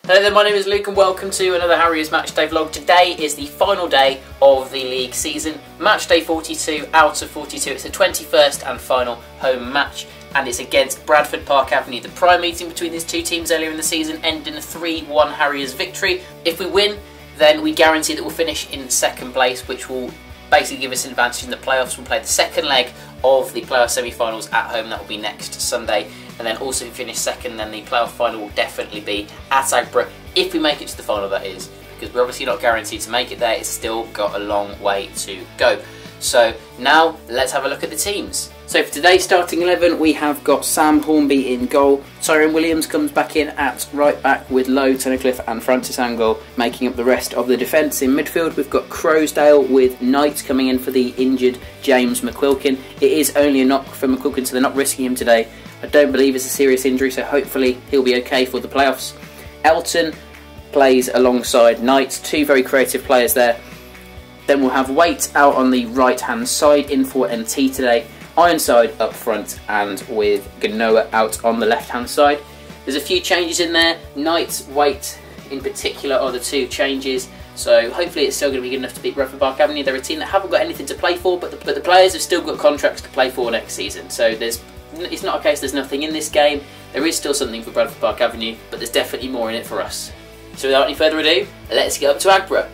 Hello there, my name is Luke and welcome to another Harriers Matchday vlog. Today is the final day of the league season. Matchday 42 out of 42. It's the 21st and final home match and it's against Bradford Park Avenue. The prime meeting between these two teams earlier in the season ended in a 3-1 Harriers victory. If we win, then we guarantee that we'll finish in second place, which will basically give us an advantage in the playoffs. We'll play the second leg of the playoff semi-finals at home. That will be next Sunday. And then also if we finish second, then the playoff final will definitely be at Aggborough. If we make it to the final, that is. Because we're obviously not guaranteed to make it there. It's still got a long way to go. So now let's have a look at the teams. So for today's starting 11, we have got Sam Hornby in goal. Tyrone Williams comes back in at right back with Lowe, Tunnicliffe and Francis Angle making up the rest of the defence. In midfield, we've got Crowsdale with Knight coming in for the injured James McQuilkin. It is only a knock for McQuilkin, so they're not risking him today. I don't believe it's a serious injury, so hopefully he'll be okay for the playoffs. Elton plays alongside Knight, two very creative players there. Then we'll have Waite out on the right hand side in for NT today. Ironside up front and with Ganoa out on the left hand side. There's a few changes in there. Knight, Waite in particular are the two changes. So hopefully it's still going to be good enough to beat Bradford Park Avenue. They're a team that haven't got anything to play for, but the players have still got contracts to play for next season. So it's not a case there's nothing in this game. There is still something for Bradford Park Avenue, but there's definitely more in it for us. So without any further ado, let's get up to Aggborough.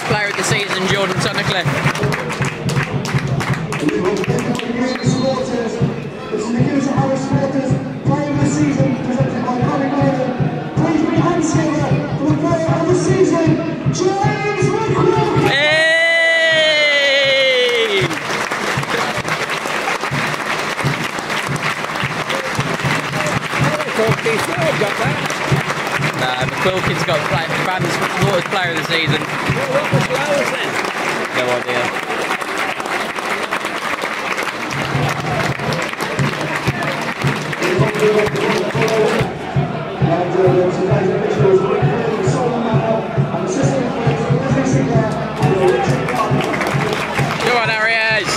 Player of the season, Jordan Tunnicliffe. McQuilkin's got Fans player of the season. What was the hours then? No idea. Go on, Harriers!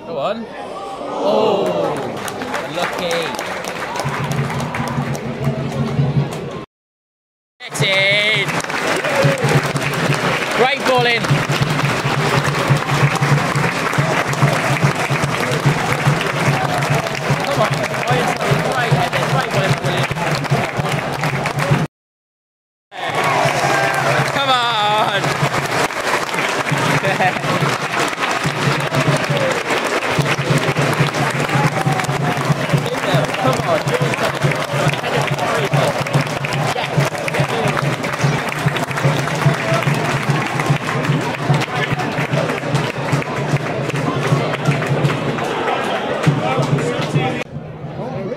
Go on. Oh, lucky. Get in. Great ball in. Come on.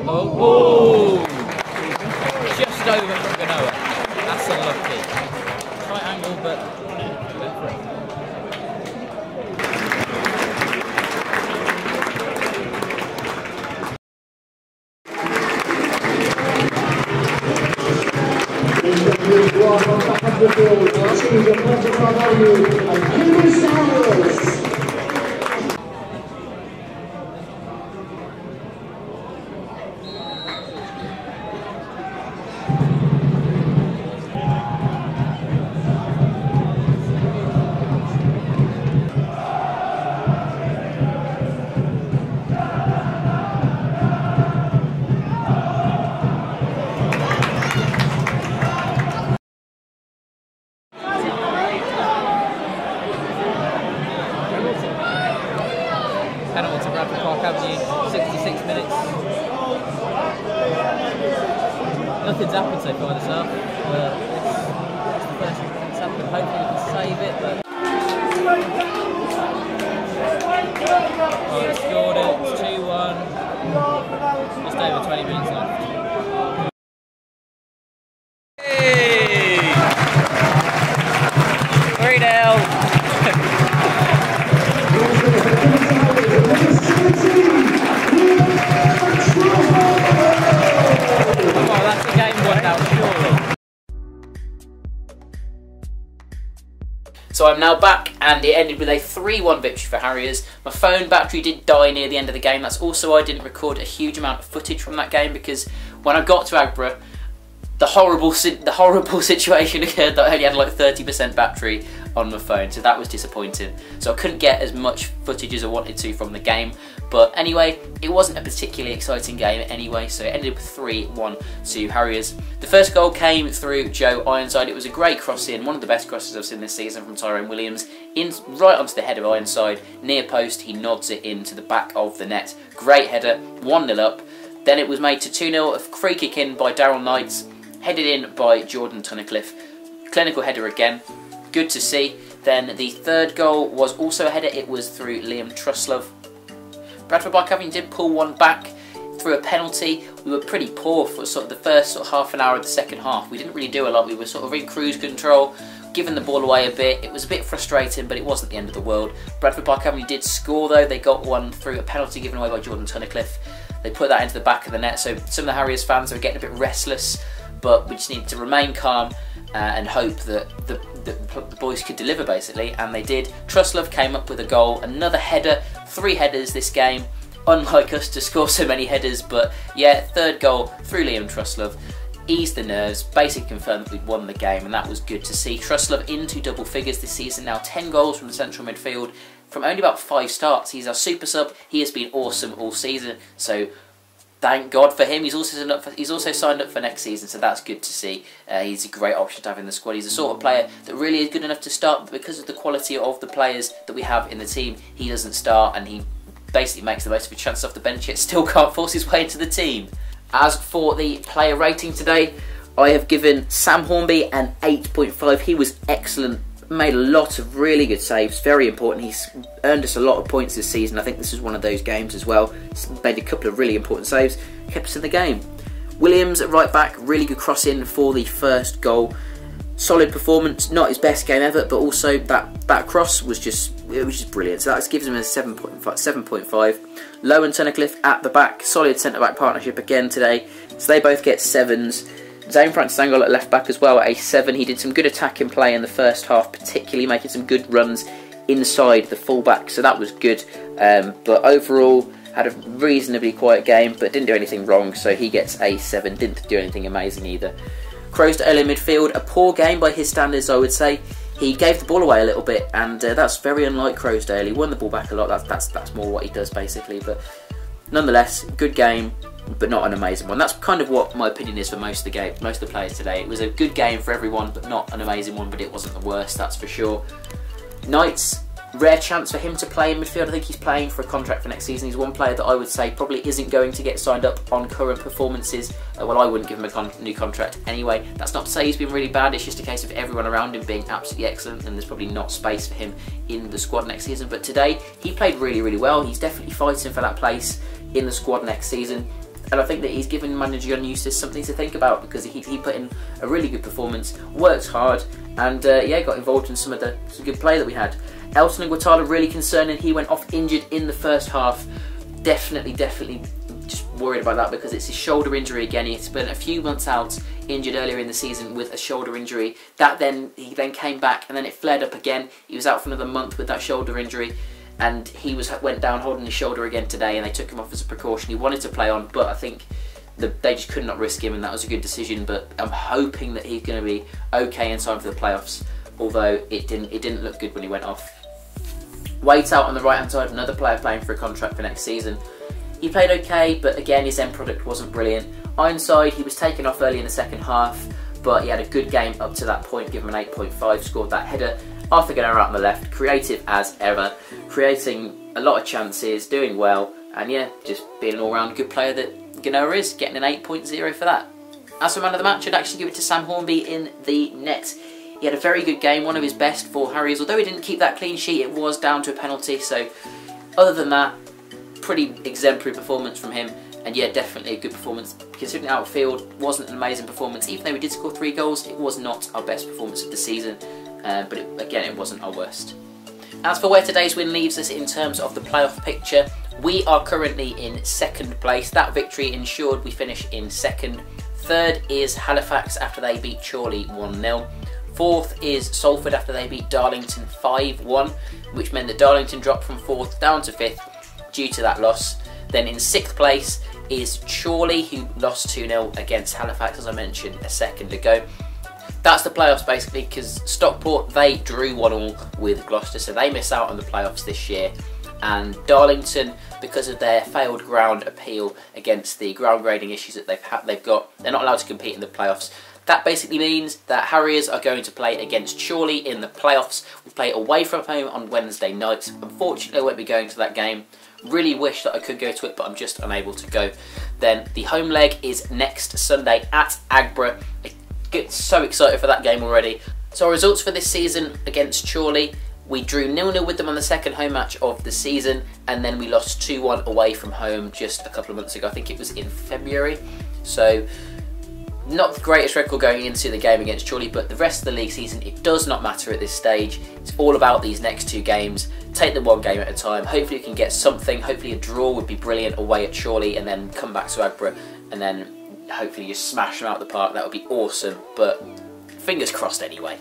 Oh! Just over from Ganoa. That's unlucky. Tight angle, but went for it. Kidderminster Harriers. Penalty to Bradford Park Avenue, 66 minutes. Nothing's happened so far this half, but it's the first thing that's happened. Hopefully we can save it, but... Oh, they scored it, it's 2-1. Just over 20 minutes left. Hey! 3-0! So I'm now back, and it ended with a 3-1 victory for Harriers. My phone battery did die near the end of the game. That's also why I didn't record a huge amount of footage from that game, because when I got to Agborough, the horrible situation occurred that I only had like 30% battery on my phone, so that was disappointing. So I couldn't get as much footage as I wanted to from the game. But anyway, it wasn't a particularly exciting game anyway, so it ended with 3-1 to Harriers. The first goal came through Joe Ironside. It was a great cross-in, one of the best crosses I've seen this season from Tyrone Williams, in right onto the head of Ironside, near post. He nods it into the back of the net. Great header, 1-0 up. Then it was made to 2-0, a free kick in by Daryl Knights, headed in by Jordan Tunnicliffe. Clinical header again, good to see. Then the third goal was also a header. It was through Liam Truslove. Bradford Park Avenue did pull one back through a penalty. We were pretty poor for sort of the first half an hour of the second half. We didn't really do a lot. We were sort of in cruise control, giving the ball away a bit. It was a bit frustrating, but it wasn't the end of the world. Bradford Park Avenue did score though. They got one through a penalty given away by Jordan Tunnicliffe. They put that into the back of the net, so some of the Harriers fans were getting a bit restless, but we just needed to remain calm and hope that the boys could deliver, basically, and they did. Truslove came up with a goal, another header, 3 headers this game. Unlike us to score so many headers, but yeah, third goal through Liam Truslove. Eased the nerves, basically confirmed that we'd won the game, and that was good to see. Truslove into double figures this season now, 10 goals from the central midfield from only about 5 starts. He's our super sub. He has been awesome all season, so thank God for him. He's also signed up for next season, so that's good to see. He's a great option to have in the squad. He's the sort of player that really is good enough to start, but because of the quality of the players that we have in the team, he doesn't start, and he basically makes the most of a chance off the bench, yet still can't force his way into the team. As for the player rating today, I have given Sam Hornby an 8.5. He was excellent, made a lot of really good saves, very important. He's earned us a lot of points this season. I think this is one of those games as well. He's made a couple of really important saves, kept us in the game. Williams at right back, really good cross in for the first goal. Solid performance, not his best game ever, but also that cross was just brilliant. So that gives him a 7.5. Lowe and Tunnicliffe at the back, solid centre back partnership again today. So they both get 7s. Zane Francis Angle at left back as well at a 7. He did some good attacking play in the first half, particularly making some good runs inside the fullback, so that was good. But overall, had a reasonably quiet game, but didn't do anything wrong, so he gets a 7. Didn't do anything amazing either. Croasdale in midfield, a poor game by his standards, I would say. He gave the ball away a little bit, and that's very unlike Croasdale. He won the ball back a lot. That's more what he does basically. But nonetheless, good game, but not an amazing one. That's kind of what my opinion is for most of the players today. It was a good game for everyone, but not an amazing one. But it wasn't the worst, that's for sure. Knights, rare chance for him to play in midfield. I think he's playing for a contract for next season. He's one player that I would say probably isn't going to get signed up on current performances. Well, I wouldn't give him a new contract anyway. That's not to say he's been really bad. It's just a case of everyone around him being absolutely excellent, and there's probably not space for him in the squad next season. But today, he played really, really well. He's definitely fighting for that place in the squad next season. And I think that he's given manager Jan Eustace something to think about, because he put in a really good performance, worked hard, and yeah, got involved in some good play that we had. Elton Guatala really concerning. He went off injured in the first half. Definitely just worried about that, because it's his shoulder injury again. He's been a few months out, injured earlier in the season with a shoulder injury. He then came back, and then it flared up again. He was out for another month with that shoulder injury, and he went down holding his shoulder again today, and they took him off as a precaution. He wanted to play on, but I think they just could not risk him, and that was a good decision. But I'm hoping that he's going to be okay in time for the playoffs, although it didn't look good when he went off. Waite out on the right hand side, another player playing for a contract for next season. He played okay, but again his end product wasn't brilliant. Ironside, he was taken off early in the second half, but he had a good game up to that point, given an 8.5, scored that header. Arthur Gunnar out on the left, creative as ever, creating a lot of chances, doing well, and yeah, just being an all-round good player that Gunnar is, getting an 8.0 for that. As for man of the match, I'd actually give it to Sam Hornby in the net. He had a very good game, one of his best for Harriers. Although he didn't keep that clean sheet, it was down to a penalty. So other than that, pretty exemplary performance from him. And yeah, definitely a good performance. Considering outfield wasn't an amazing performance. Even though we did score 3 goals, it was not our best performance of the season. But again, it wasn't our worst. As for where today's win leaves us in terms of the playoff picture, we are currently in 2nd place. That victory ensured we finish in 2nd. 3rd is Halifax after they beat Chorley 1-0. 4th is Salford after they beat Darlington 5-1, which meant that Darlington dropped from 4th down to 5th due to that loss. Then in 6th place is Chorley, who lost 2-0 against Halifax, as I mentioned a second ago. That's the playoffs basically, because Stockport, they drew 1-1 with Gloucester, so they miss out on the playoffs this year. And Darlington, because of their failed ground appeal against the ground grading issues that they've got, they're not allowed to compete in the playoffs. That basically means that Harriers are going to play against Chorley in the playoffs. We play away from home on Wednesday nights. Unfortunately, I won't be going to that game. Really wish that I could go to it, but I'm just unable to go. Then the home leg is next Sunday at Agborough. I get so excited for that game already. So our results for this season against Chorley: we drew 0-0 with them on the 2nd home match of the season, and then we lost 2-1 away from home just a couple of months ago. I think it was in February. So not the greatest record going into the game against Chorley, but the rest of the league season, it does not matter at this stage. It's all about these next 2 games. Take them one game at a time. Hopefully you can get something. Hopefully a draw would be brilliant away at Chorley, and then come back to Agborough, and then hopefully you smash them out of the park. That would be awesome, but fingers crossed anyway.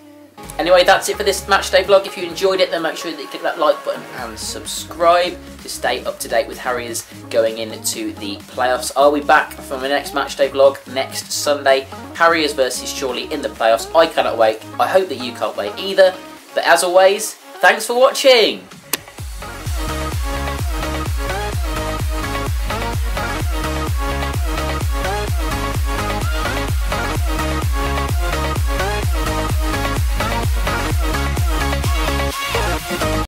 Anyway, that's it for this Matchday vlog. If you enjoyed it, then make sure that you click that like button and subscribe to stay up to date with Harriers going into the playoffs. I'll be back for my next Matchday vlog next Sunday. Harriers versus Chorley in the playoffs. I cannot wait. I hope that you can't wait either. But as always, thanks for watching.